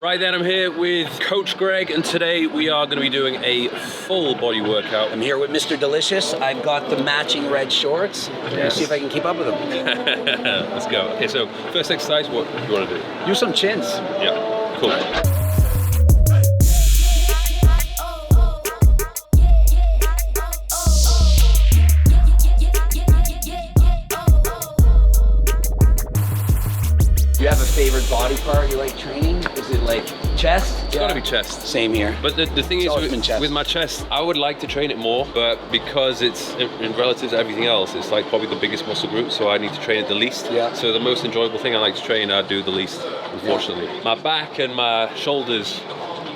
Right then, I'm here with Coach Greg, and today we are going to be doing a full body workout. I'm here with Mr. Delicious. I've got the matching red shorts. Let's see if I can keep up with them. Let's go. Okay, so first exercise, what do you want to do? Do some chins. Yeah, cool. Do you have a favorite body part you like training? Is it like chest? It's gotta be chest. Same here. But the thing is, with my chest, I would like to train it more, but because it's in relative to everything else, it's like probably the biggest muscle group, so I need to train it the least. Yeah. So the most enjoyable thing I like to train, I do the least, unfortunately. Yeah. My back and my shoulders,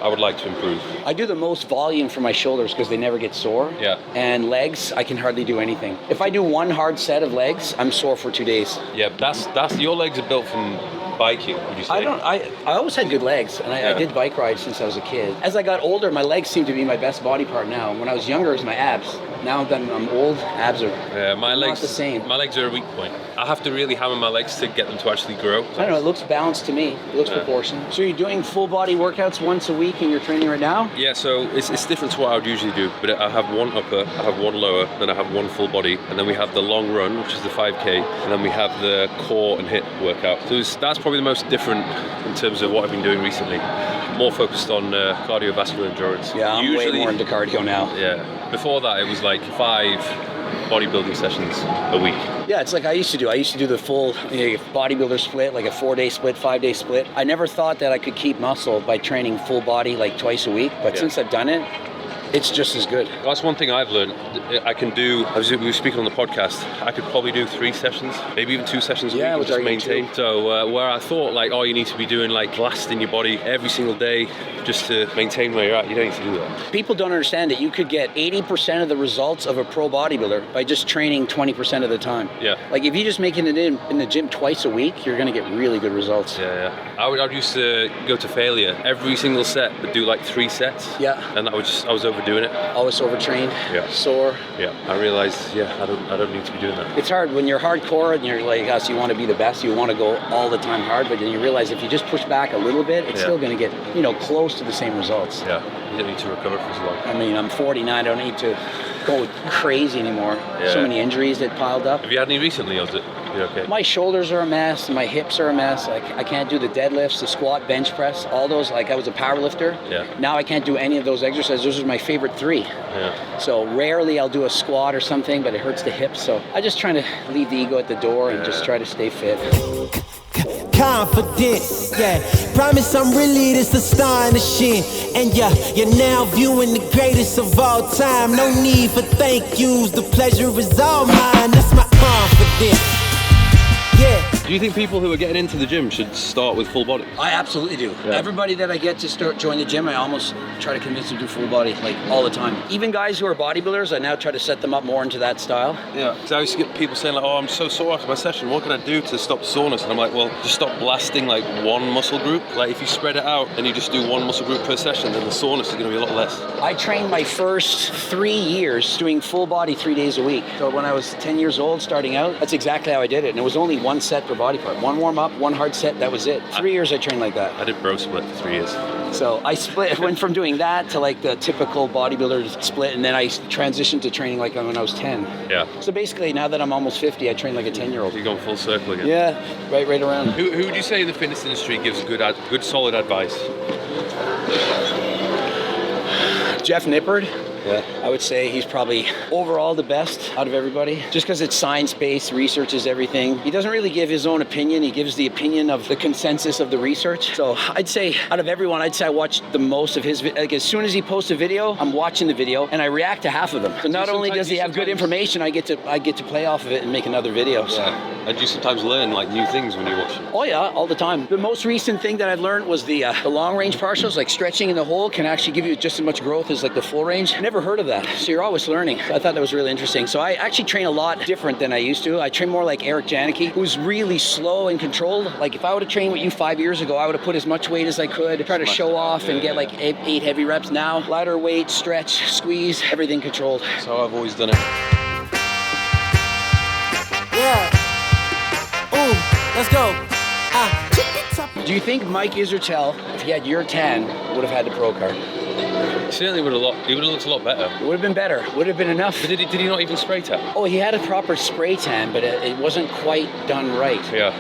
I would like to improve. I do the most volume for my shoulders because they never get sore. Yeah. And legs, I can hardly do anything. If I do one hard set of legs, I'm sore for 2 days. Yeah, that's your legs are built from biking, would you say? I always had good legs, and I did bike ride since I was a kid. As I got older, my legs seem to be my best body part now. When I was younger, it was my abs. Now that I'm old, abs are my legs, not the same. My legs are a weak point. I have to really hammer my legs to get them to actually grow. I don't know, it looks balanced to me. It looks proportioned. So you're doing full body workouts once a week and you're training right now? Yeah, so it's different to what I would usually do, but I have one upper, I have one lower, then I have one full body, and then we have the long run, which is the 5K, and then we have the core and hip workout. So that's probably the most different in terms of what I've been doing recently. More focused on cardiovascular endurance. Yeah, I'm way more into cardio now. Yeah. Before that, it was like 5 bodybuilding sessions a week. Yeah, it's like I used to do. I used to do the full bodybuilder split, like a 4-day split, 5-day split. I never thought that I could keep muscle by training full body like twice a week, but since I've done it, it's just as good. That's one thing I've learned. I can do, as we were speaking on the podcast, I could probably do 3 sessions, maybe even 2 sessions a week and just maintain. So where I thought like, oh, you need to be doing like blasting your body every single day just to maintain where you're at, you don't need to do that. People don't understand it. You could get 80% of the results of a pro bodybuilder by just training 20% of the time. Yeah. Like if you just make it in the gym twice a week, you're gonna get really good results. Yeah. I would used to go to failure every single set, but do like 3 sets. Yeah. And I was overdoing it. Always overtrained. Yeah. Sore. Yeah. I realized, I don't need to be doing that. It's hard when you're hardcore and you're like us. You want to be the best. You want to go all the time hard, but then you realize if you just push back a little bit, it's still going to get close to the same results. Yeah. You don't need to recover for so long. I mean, I'm 49. I don't need to go crazy anymore. Yeah. So many injuries that piled up. Have you had any recently, or is it? You're okay? My shoulders are a mess. My hips are a mess. Like I can't do the deadlifts, the squat, bench press, all those. Like I was a power lifter. Yeah. Now I can't do any of those exercises. Those are my favorite 3. Yeah. So rarely I'll do a squat or something, but it hurts the hips. So I'm just trying to leave the ego at the door and just try to stay fit. Confident, promise I'm really this astonishing. And you're now viewing the greatest of all time. No need for thank yous, the pleasure is all mine. That's my confidence. Do you think people who are getting into the gym should start with full body? I absolutely do. Yeah. Everybody that I get to join the gym, I almost try to convince them to do full body, like all the time. Even guys who are bodybuilders, I now try to set them up more into that style. Yeah. So I used to get people saying like, oh, I'm so sore after my session. What can I do to stop soreness? And I'm like, well, just stop blasting like one muscle group. Like if you spread it out and you just do one muscle group per session, then the soreness is going to be a lot less. I trained my first 3 years doing full body 3 days a week. So when I was 10 years old starting out, that's exactly how I did it. And it was only 1 set per body part. 1 warm up, 1 hard set, that was it. 3 years I trained like that. I did bro split for 3 years. So I went from doing that to like the typical bodybuilder split, and then I transitioned to training like when I was 10. Yeah. So basically now that I'm almost 50, I train like a 10-year-old. You're going full circle again. Yeah, right around. Who would you say in the fitness industry gives good solid advice? Jeff Nippard. Yeah. I would say he's probably overall the best out of everybody, just because it's science-based, research is everything. He doesn't really give his own opinion, he gives the opinion of the consensus of the research. So I'd say out of everyone, I'd say I watched the most of his, like as soon as he posts a video, I'm watching the video and I react to half of them. So not only does he have good information, I get to play off of it and make another video. So. Yeah. And you sometimes learn like new things when you watch it? Oh yeah, all the time. The most recent thing that I've learned was the long range partials, like stretching in the hole can actually give you just as much growth as like the full range. Never heard of that. So you're always learning. I thought that was really interesting. So I actually train a lot different than I used to. I train more like Eric Janicki, who's really slow and controlled. Like if I would have trained with you 5 years ago, I would have put as much weight as I could, try to show off and get like 8 heavy reps. Now, lighter weight, stretch, squeeze, everything controlled. That's how I've always done it. Yeah. Ooh, let's go. Do you think Mike Isertel, if he had your tan, would have had the pro card? Certainly would have he would have looked a lot better. It would have been better. Would have been enough. But did he not even spray tan? Oh, he had a proper spray tan, but it wasn't quite done right. Yeah.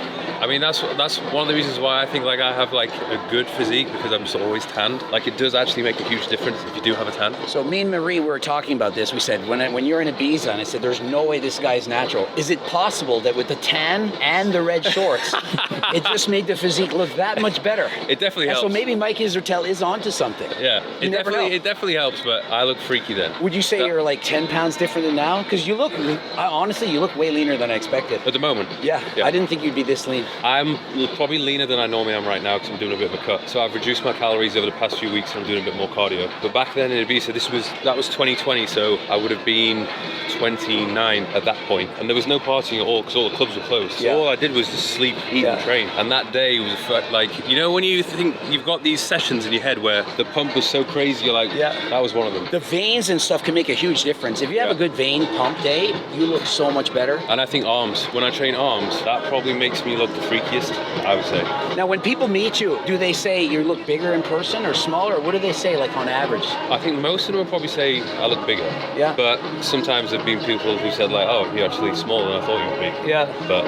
I mean, that's one of the reasons why I think like I have like a good physique, because I'm just always tanned. Like it does actually make a huge difference if you do have a tan. So me and Marie were talking about this. We said when you're in Ibiza, and I said there's no way this guy's natural. Is it possible that with the tan and the red shorts, it just made the physique look that much better? It definitely helps. So maybe Mike Isertel is onto something. Yeah, it definitely helps. But I look freaky then. Would you say you're like 10 pounds different than now? Because you look, honestly, you look way leaner than I expected. At the moment? Yeah. I didn't think you'd be this lean. I'm probably leaner than I normally am right now because I'm doing a bit of a cut. So I've reduced my calories over the past few weeks and I'm doing a bit more cardio. But back then in Ibiza, that was 2020, so I would have been 29 at that point. And there was no partying at all because all the clubs were closed. So all I did was just sleep, eat and train. And that day was like, you know when you think you've got these sessions in your head where the pump was so crazy, you're like, that was one of them. The veins and stuff can make a huge difference. If you have a good vein pump day, you look so much better. And I think arms, when I train arms, that probably makes me look the freakiest, I would say. Now, when people meet you, do they say you look bigger in person or smaller? Or what do they say, like on average? I think most of them will probably say I look bigger. Yeah. But sometimes there've been people who said like, oh, you're actually smaller than I thought you would be. Yeah. But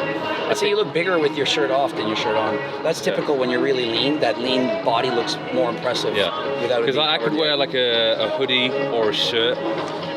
I'd say you look bigger with your shirt off than your shirt on. That's typical when you're really lean. That lean body looks more impressive. Yeah. Because I could wear like a hoodie or a shirt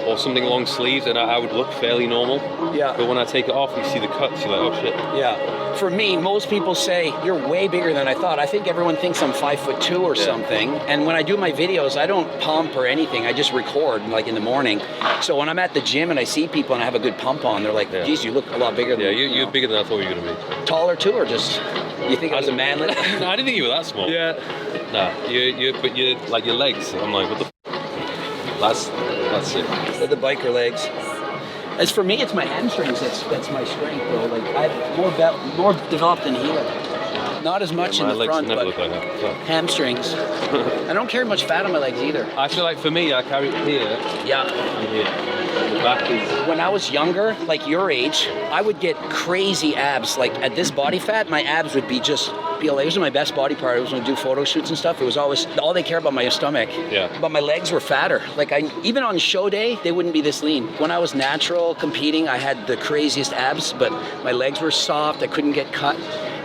or something long sleeves and I would look fairly normal. Yeah. But when I take it off, you see the cuts, you're like, oh shit. Yeah. For me, most people say you're way bigger than I thought. I think everyone thinks I'm 5'2" or something. And when I do my videos, I don't pump or anything. I just record like in the morning. So when I'm at the gym and I see people and I have a good pump on, they're like, geez, you look a lot bigger than me. Yeah, you're bigger than I thought you were going to be. Taller too, or just, you think I was a manlet? No, I didn't think you were that small. Yeah. No, but you're like your legs. I'm like, what the That's it. They're the biker legs. As for me, it's my hamstrings that's my strength, though. Like I'm more developed in here. Not as much in the front, but look like that. Hamstrings. I don't carry much fat on my legs either. I feel like for me, I carry it here. Yeah. And here. The back is... When I was younger, like your age, I would get crazy abs. Like at this body fat, my abs would be just... It was my best body part. I was going to do photo shoots and stuff. It was always all they care about my stomach. Yeah. But my legs were fatter. Like even on show day, they wouldn't be this lean. When I was natural competing, I had the craziest abs, but my legs were soft. I couldn't get cut.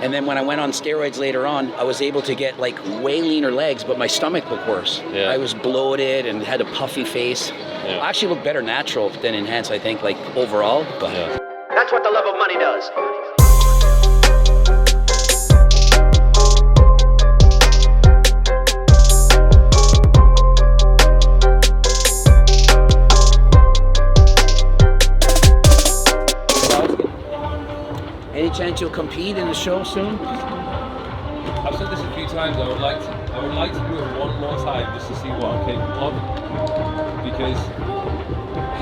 And then when I went on steroids later on, I was able to get like way leaner legs, but my stomach looked worse. Yeah. I was bloated and had a puffy face. Yeah. I actually look better natural than enhanced, I think, like overall. But that's what the love of money does. Any chance you'll compete in the show soon? I've said this a few times. I would like to do it one more time just to see what I'm capable of. Because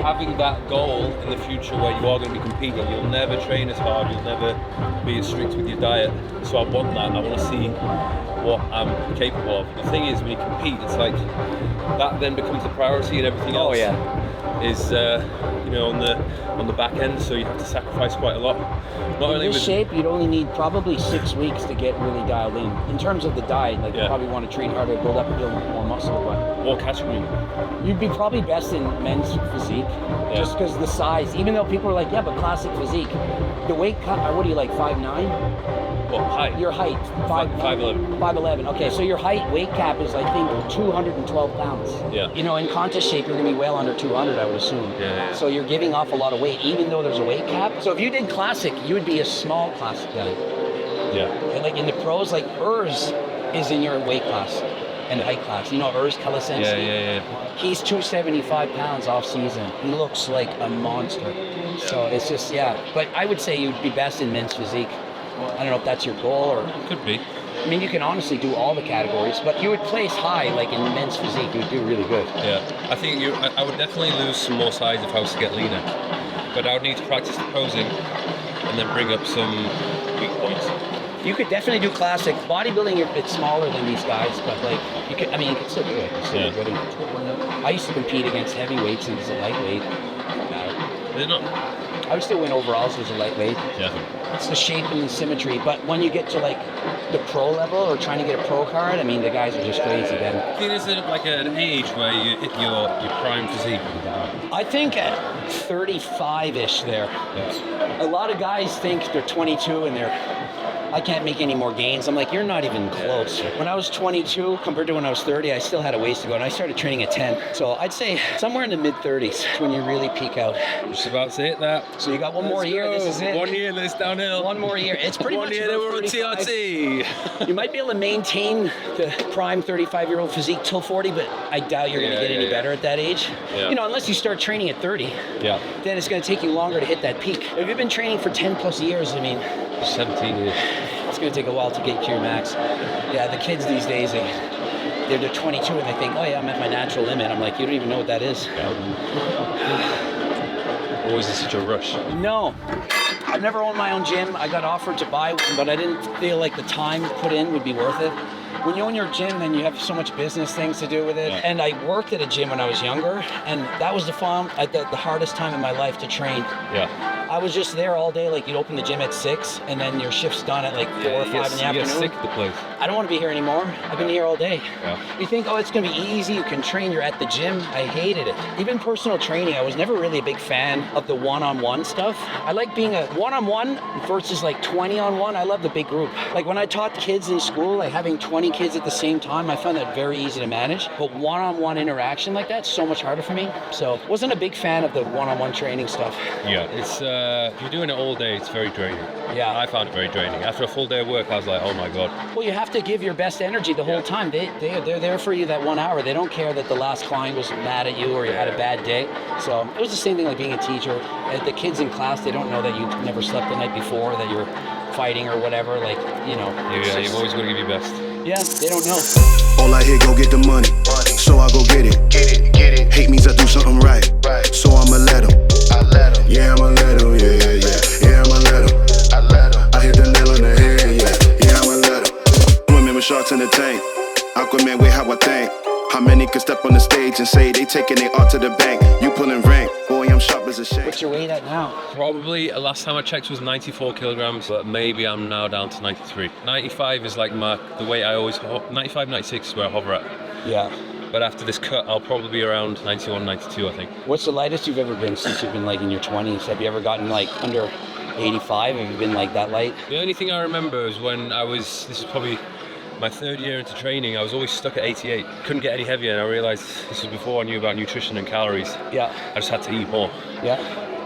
having that goal in the future where you are going to be competing, you'll never train as hard, you'll never be as strict with your diet. So I want that. I want to see what I'm capable of. The thing is, when you compete, it's like that then becomes the priority, and everything else is on the back end. So you have to sacrifice quite a lot. In this shape, you'd only need probably 6 weeks to get really dialed in terms of the diet. Like you probably want to train harder, build up a little more muscle. But what category? You'd be probably best in men's physique, just because the size. Even though people are like, yeah, but classic physique. The weight cut. What are you like? 5'9"? What height? Your height. 5'11". 5'11". Okay, so your height weight cap is I think 212 pounds. Yeah. You know, in contest shape, you're gonna be well under 200, I would assume. Yeah. So you're giving off a lot of weight, even though there's a weight cap. So if you did classic, you would be a small classic guy. Yeah. And like in the pros, like Urs is in your weight class and height class. You know Urs Kalasensi? Yeah. He's 275 pounds off season. He looks like a monster. Yeah. So it's just, But I would say you'd be best in men's physique. I don't know if that's your goal or... Could be. I mean, you can honestly do all the categories, but you would place high, like in men's physique, you would do really good. Yeah. I think I would definitely lose some more size if I was to get leaner. But I would need to practice the posing and then bring up some weak points. You could definitely do classic. Bodybuilding, you're a bit smaller than these guys, but like, you could still do it. I used to compete against heavyweights and as a lightweight. They're not. I would still win overalls as a lightweight. Yeah. It's the shape and the symmetry. But when you get to like the pro level or trying to get a pro card, I mean, the guys are just crazy then. Is it like an age where you hit your prime physique? I think at 35-ish there. Yeah. A lot of guys think they're 22 and I can't make any more gains. I'm like, you're not even close. When I was 22 compared to when I was 30, I still had a ways to go, and I started training at 10. So I'd say somewhere in the mid-30s when you really peak out. Just about to hit that. So you got one more year. This is it. 1 year, then it's downhill. One more year. It's pretty much 1 year, then we're on 35. TRT. You might be able to maintain the prime 35-year-old physique till 40, but I doubt you're going to get any better at that age. Yeah. You know, unless you start training at 30. Yeah. Then it's going to take you longer to hit that peak. If you've been training for 10 plus years, I mean, 17 years. it's going to take a while to get to your max. Yeah, the kids these days, they're 22 and they think, oh yeah, I'm at my natural limit. I'm like, you don't even know what that is. Always in such a rush. No. I've never owned my own gym. I got offered to buy one, but I didn't feel like the time put in would be worth it. When you own your gym, then you have so much business things to do with it. Yeah. And I worked at a gym when I was younger, and that was the hardest time in my life to train. Yeah. I was just there all day. Like, you'd open the gym at 6, and then your shift's done at like 4 or 5 in the afternoon. You get sick of the place. I don't want to be here anymore. I've been here all day. Yeah. You think, oh, it's going to be easy. You can train. You're at the gym. I hated it. Even personal training, I was never really a big fan of the one-on-one stuff. I like being a one-on-one versus like 20-on-1. I love the big group. Like when I taught kids in school, like having 20 kids at the same time, I found that very easy to manage. But one-on-one interaction like that's so much harder for me. So wasn't a big fan of the one-on-one training stuff. Yeah. It's if you're doing it all day, it's very draining. Yeah. I found it very draining. After a full day of work, I was like, oh my God. Well, you have to give your best energy the whole time. They're there for you that 1 hour. They don't care that the last client was mad at you or you had a bad day. So it was the same thing like being a teacher. The kids in class, they don't know that you never slept the night before, that you're fighting or whatever. Like, you know. Yeah, you've always got to give your best. Yeah, they don't know. All I hear, go get the money. So I go get it. Get it. Hate means I do something right. So I'ma let him. Yeah, I'ma let him. Yeah, I'ma let him. I hit the nail on the head. Yeah, I'ma let him. Women with sharks in the tank. Aquaman with how I think. How many could step on the stage and say they taking their art to the bank? You pulling rank. Boy, I'm sharp as a shank. What's your weight at now? Probably last time I checked was 94 kilograms, but maybe I'm now down to 93. 95 is like the weight I always 95, 96 is where I hover at. Yeah. But after this cut, I'll probably be around 91, 92, I think. What's the lightest you've ever been since you've been like in your 20s? Have you ever gotten like under 85? Have you been like that light? The only thing I remember is when this is probably my 3rd year into training, I was always stuck at 88. Couldn't get any heavier, and I realized this was before I knew about nutrition and calories. Yeah. I just had to eat more. Yeah.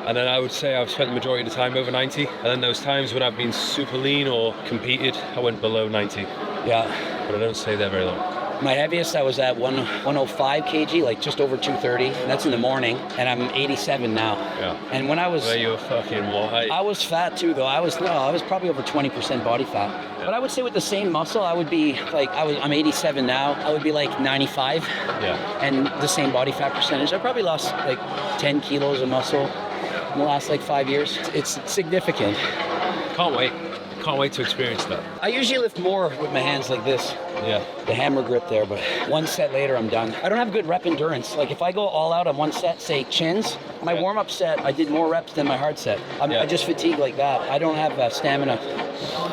And then I would say I've spent the majority of the time over 90. And then those times when I've been super lean or competed, I went below 90. Yeah. But I don't stay there very long. My heaviest, I was at 105 kg, like just over 230. And that's in the morning, and I'm 87 now. Yeah. And when I was... Where you were fucking what height? I was fat too, though. I was probably over 20% body fat. Yeah. But I would say with the same muscle, I would be like, I'm 87 now. I would be like 95. Yeah. And the same body fat percentage. I probably lost like 10 kilos of muscle in the last like 5 years. It's significant. Can't wait. Can't wait to experience that. I usually lift more with my hands like this. Yeah. The hammer grip there, but one set later, I'm done. I don't have good rep endurance. Like if I go all out on one set, say chins, my warm-up set, I did more reps than my hard set. I just fatigue like that. I don't have stamina.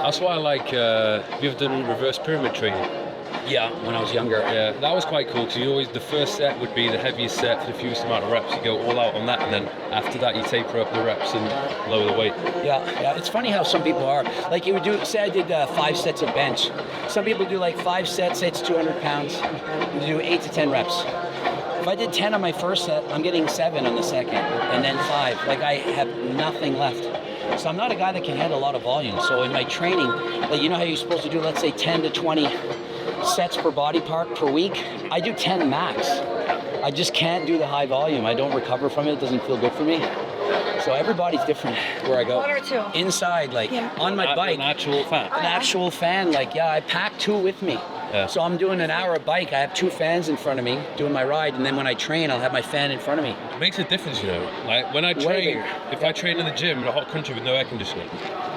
That's why I like, have you ever done reverse pyramid training? Yeah, when I was younger. Yeah, that was quite cool because the first set would be the heaviest set for the fewest amount of reps. You go all out on that, and then after that you taper up the reps and lower the weight. Yeah. It's funny how some people are. Like you would do, say I did 5 sets of bench. Some people do like 5 sets, say it's 200 pounds. You do 8 to 10 reps. If I did 10 on my first set, I'm getting 7 on the second, and then 5. Like I have nothing left. So I'm not a guy that can handle a lot of volume. So in my training, like you know how you're supposed to do, let's say 10 to 20 sets per body part per week, I do 10 max. I just can't do the high volume. I don't recover from it. It doesn't feel good for me. So everybody's different where I go. 1 or 2. Inside, like on my bike. An actual fan. An actual fan, like I pack 2 with me. Yeah. So I'm doing an hour of bike. I have 2 fans in front of me doing my ride, and then when I train, I'll have my fan in front of me. It makes a difference, you know. Like when I Way train, bigger. if I train in the gym in a hot country with no air conditioning,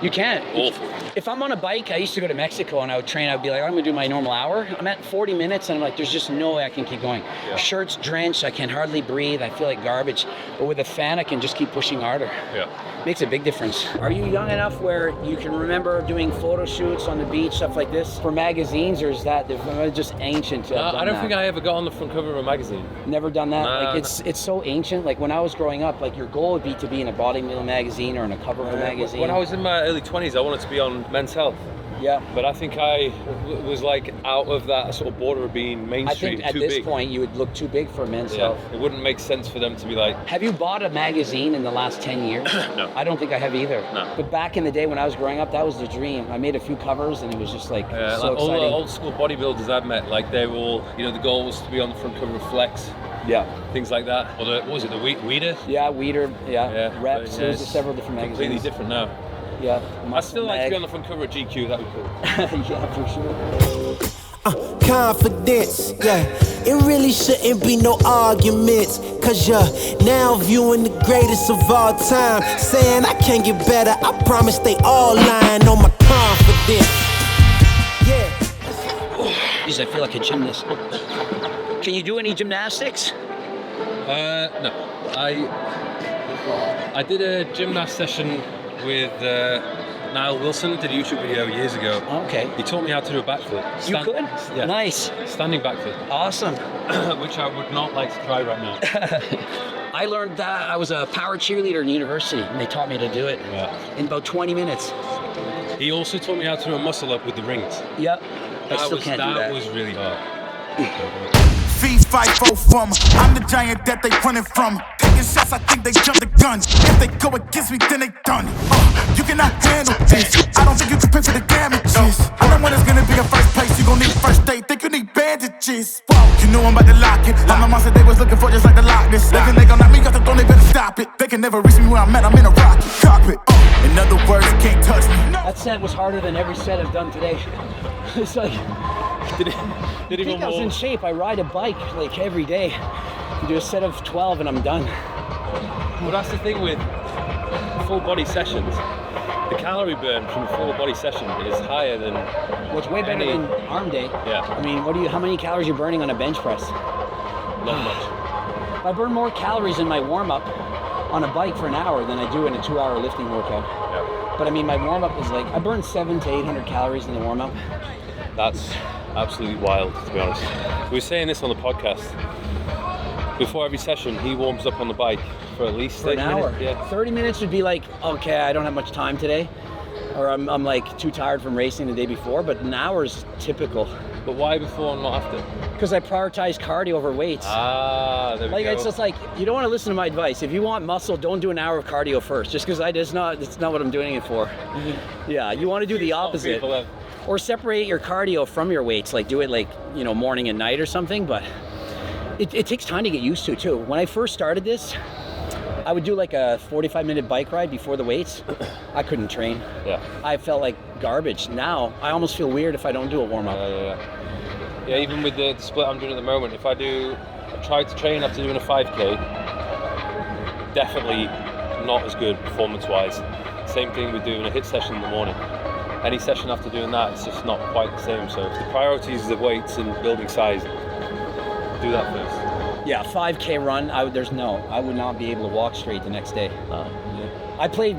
You can't. awful. If I'm on a bike, I used to go to Mexico and I would train. I'd be like, I'm gonna do my normal hour. I'm at 40 minutes and I'm like, there's just no way I can keep going. Yeah. Shirt's drenched. I can hardly breathe. I feel like garbage. But with a fan, I can just keep pushing harder. Yeah. Makes a big difference. Are you young enough where you can remember doing photo shoots on the beach, stuff like this, for magazines, or is that just ancient? To have done I don't that? think I ever got on the front cover of a magazine. Never done that. Nah, Like it's so ancient. Like when I was growing up, like your goal would be to be in a bodybuilding magazine or in a cover of a magazine. When I was in my early 20s, I wanted to be on Men's Health. Yeah. But I think I was like out of that sort of border of being I mainstream, think at too this big. point you would look too big for Men's Yeah, Health. it wouldn't make sense for them to be like, Have you bought a magazine in the last 10 years? No. I don't think I have either. No. But back in the day when I was growing up, that was the dream. I made a few covers and it was just like so like all exciting. the old school bodybuilders I've met, like they were all, you know, the goal was to be on the front cover of Flex, Yeah. things like that. Or the, what was it, the Weeder? Yeah, Weeder, Yeah, Reps, but, there's it's several different magazines. Completely different now. Yeah. I still like to be on Mag. the front cover of GQ, that would be cool. Yeah, for sure. Confidence, yeah. It really shouldn't be no arguments. Cause you're now viewing the greatest of all time. Saying I can't get better, I promise they all lying on my confidence. Yeah. Jeez, I feel like a gymnast. Can you do any gymnastics? No. I did a gymnast session with Niall Wilson, did a YouTube video years ago. Okay. He taught me how to do a backflip. You could? Yeah. Nice. Standing backflip, Awesome. which I would not like to try right now. I learned that I was a power cheerleader in university and they taught me to do it Yeah. in about 20 minutes. He also taught me how to do a muscle up with the rings. Yep. I still was, can't do that. was really hard. Feast, fight, foe from. I'm the giant that they running from. Taking shots, I think they jump the gun. If they go against me, then they done. You cannot handle this. I don't think you can pay for the damages. I know when it's gonna be a first place. You gon' need first aid. Think you need bandages. Whoa, you know I'm about to lock it. I'm the monster they was looking for, just like the Loch Ness. They think they gon' knock me off the throne, they better stop it. They can never reach me where I'm at. I'm in a rocket cockpit. In other words, you can't touch me. That set was harder than every set I've done today. It's like, Did I even think I was more. in shape. I ride a bike like every day. I do a set of 12 and I'm done. Well, that's the thing with full body sessions. The calorie burn from a full body session is higher than Well, it's way better any- than arm day. Yeah. I mean, how many calories are you burning on a bench press? not much. I burn more calories in my warm-up on a bike for an hour than I do in a 2-hour lifting workout. Yeah. But I mean, my warm-up is like, I burn 700 to 800 calories in the warm-up. That's absolutely wild, to be honest. We were saying this on the podcast. Before every session, he warms up on the bike for at least For an 30 hour. minutes. Yeah. 30 minutes would be like, okay, I don't have much time today. Or I'm like too tired from racing the day before, but an hour is typical. But why before and not after? Because I prioritize cardio over weights. Ah, there we Like go. it's just like, you don't want to listen to my advice. If you want muscle, don't do an hour of cardio first. Just because it's not what I'm doing it for. Yeah, you want to do the opposite. People have- Or separate your cardio from your weights, like do it like, morning and night or something, but it takes time to get used to too. When I first started this, I would do like a 45-minute bike ride before the weights. I couldn't train. Yeah. I felt like garbage. Now, I almost feel weird if I don't do a warm-up. Yeah, even with the split I'm doing at the moment, if I try to train after doing a 5K, definitely not as good performance-wise. Same thing with doing a HIIT session in the morning. Any session after doing that, it's just not quite the same. So if the priority is the weights and building size, do that first. Yeah, 5K run, I would not be able to walk straight the next day. I played,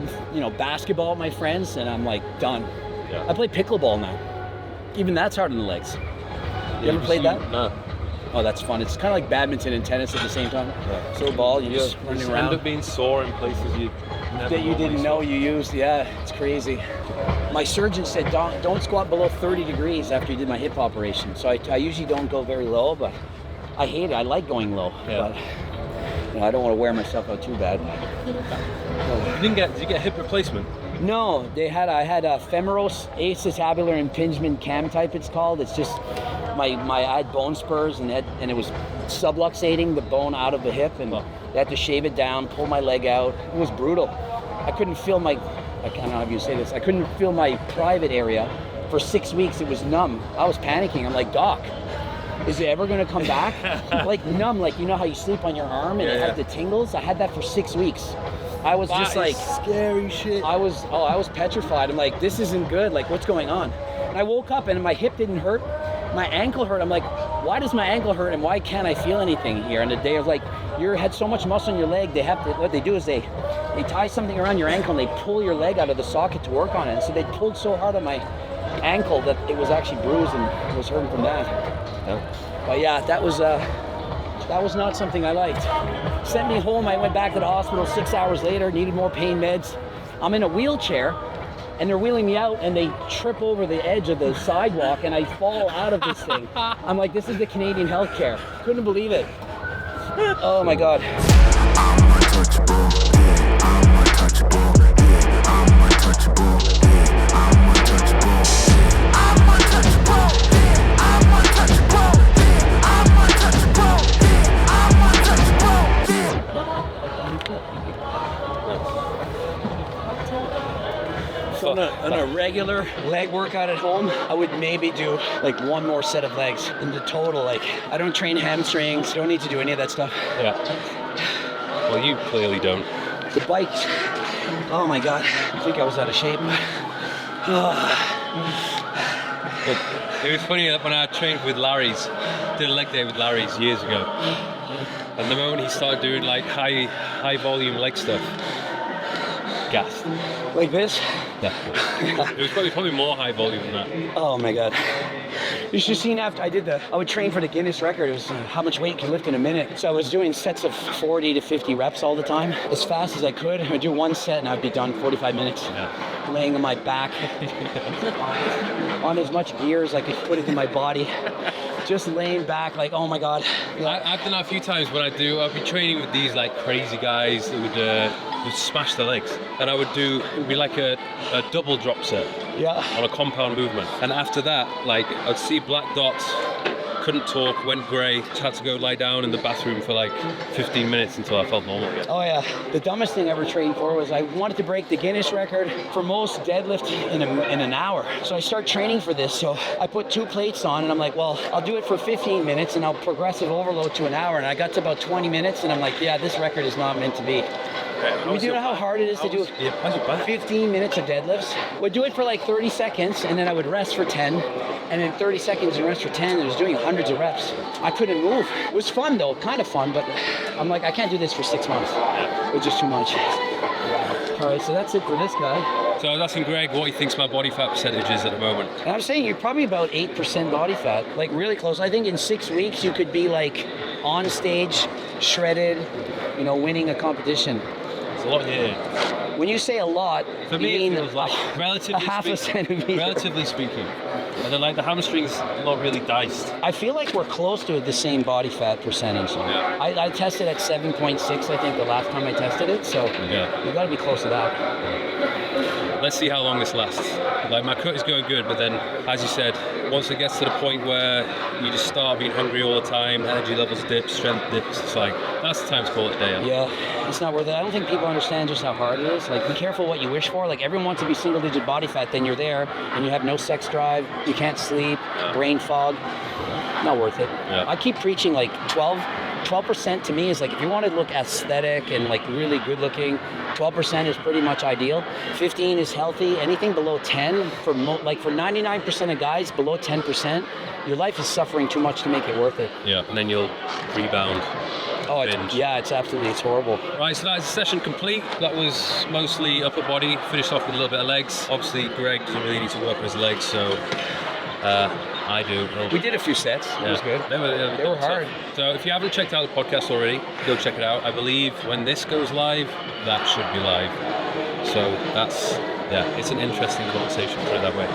basketball with my friends, and I'm like done. Yeah. I play pickleball now. Even that's hard on the legs. You ever played that? No. Oh, that's fun. It's kind of like badminton and tennis at the same time. Yeah. So a ball, you just You running just around end up being sore in places you never that you normally didn't know you used. Yeah, it's crazy. My surgeon said don't squat below 30 degrees after you did my hip operation. So I usually don't go very low, but I hate it. I like going low, Yeah. but I don't want to wear myself out too bad. Did you get a hip replacement? No, I had a femoral acetabular impingement cam type. It's called. It's just I had bone spurs and it was subluxating the bone out of the hip, and they had to shave it down, pull my leg out. It was brutal. I couldn't feel I don't know how you say this. I couldn't feel my private area for 6 weeks, it was numb. I was panicking. I'm like, Doc, is it ever gonna come back? Like numb, like you know how you sleep on your arm and it has the tingles? I had that for 6 weeks. I was just like scary shit. I was petrified. I'm like, this isn't good. Like, what's going on? And I woke up and my hip didn't hurt. My ankle hurt. I'm like, why does my ankle hurt and why can't I feel anything here? And the day I was like, you had so much muscle in your leg. What they do is they tie something around your ankle and they pull your leg out of the socket to work on it. And so they pulled so hard on my ankle that it was actually bruised and it was hurting from that. But yeah, that was not something I liked. Sent me home. I went back to the hospital 6 hours later, needed more pain meds. I'm in a wheelchair and they're wheeling me out and they trip over the edge of the sidewalk and I fall out of this thing. I'm like, this is the Canadian healthcare. Couldn't believe it. Oh my God. I'm untouchable, yeah, I'm untouchable, yeah, I'm untouchable, yeah, I'm untouchable, yeah, I'm untouchable, yeah, I'm untouchable, yeah, I'm untouchable, yeah, I'm untouchable, yeah. So on a regular leg workout at home, I would maybe do like one more set of legs. In the total, like I don't train hamstrings, don't need to do any of that stuff. Yeah. Well, you clearly don't. The bikes, oh my God, I think I was out of shape. It was funny that when I trained with Larry's, did a leg day with Larry's years ago, and the moment he started doing like high volume leg stuff, gassed. Like this? Yeah. It was probably more high volume than that. Oh my God. You should have seen after I would train for the Guinness record. It was how much weight you can lift in a minute. So I was doing sets of 40 to 50 reps all the time, as fast as I could. I'd do one set and I'd be done 45 minutes. Yeah. Laying on my back, on as much gear as I could put into my body. Just laying back like, oh my God. I've done that a few times when I'd be training with these like crazy guys that would smash their legs. And it would be like a double drop set on a compound movement. And after that, like I'd see black dots, couldn't talk, went grey, just had to go lie down in the bathroom for like 15 minutes until I felt normal again. Oh yeah, the dumbest thing I ever trained for was I wanted to break the Guinness record for most deadlift in an hour. So I start training for this. So I put 2 plates on and I'm like, well, I'll do it for 15 minutes and I'll progressive overload to an hour. And I got to about 20 minutes and I'm like, yeah, this record is not meant to be. Do you know how hard it is to do 15 minutes of deadlifts? Would do it for like 30 seconds and then I would rest for 10 and then 30 seconds and rest for 10 and I was doing hundreds of reps. I couldn't move. It was fun though, kind of fun, but I'm like, I can't do this for 6 months. It was just too much. All right, so that's it for this guy. So I was asking Greg what he thinks my body fat percentage is at the moment. And I'm saying you're probably about 8% body fat, like really close. I think in 6 weeks you could be like on stage, shredded, winning a competition. It's a lot, yeah. When you say a lot, for me you mean it feels like relatively a half a centimeter. Relatively speaking. And then like the hamstrings not really diced. I feel like we're close to the same body fat percentage. Yeah. I tested at 7.6, I think, the last time I tested it, so you gotta be close to that. Let's see how long this lasts. Like my cut is going good, but then, as you said, once it gets to the point where you just start being hungry all the time, energy levels dip, strength dips, it's like, that's the time to call it a day. Yeah, it's not worth it. I don't think people understand just how hard it is. Like, be careful what you wish for. Like, everyone wants to be single-digit body fat, then you're there, and you have no sex drive, you can't sleep, brain fog. Not worth it. Yeah. I keep preaching like 12% to me is like, if you want to look aesthetic and like really good looking, 12% is pretty much ideal. 15 is healthy. Anything below 10, for 99% of guys, below 10%, your life is suffering too much to make it worth it. Yeah, and then you'll rebound. Oh, it's horrible. Right, so that is the session complete. That was mostly upper body, finished off with a little bit of legs. Obviously, Greg doesn't really need to work on his legs, so I do. We did a few sets. It was good. They were hard. So if you haven't checked out the podcast already, go check it out. I believe when this goes live, that should be live. So it's an interesting conversation, put it that way.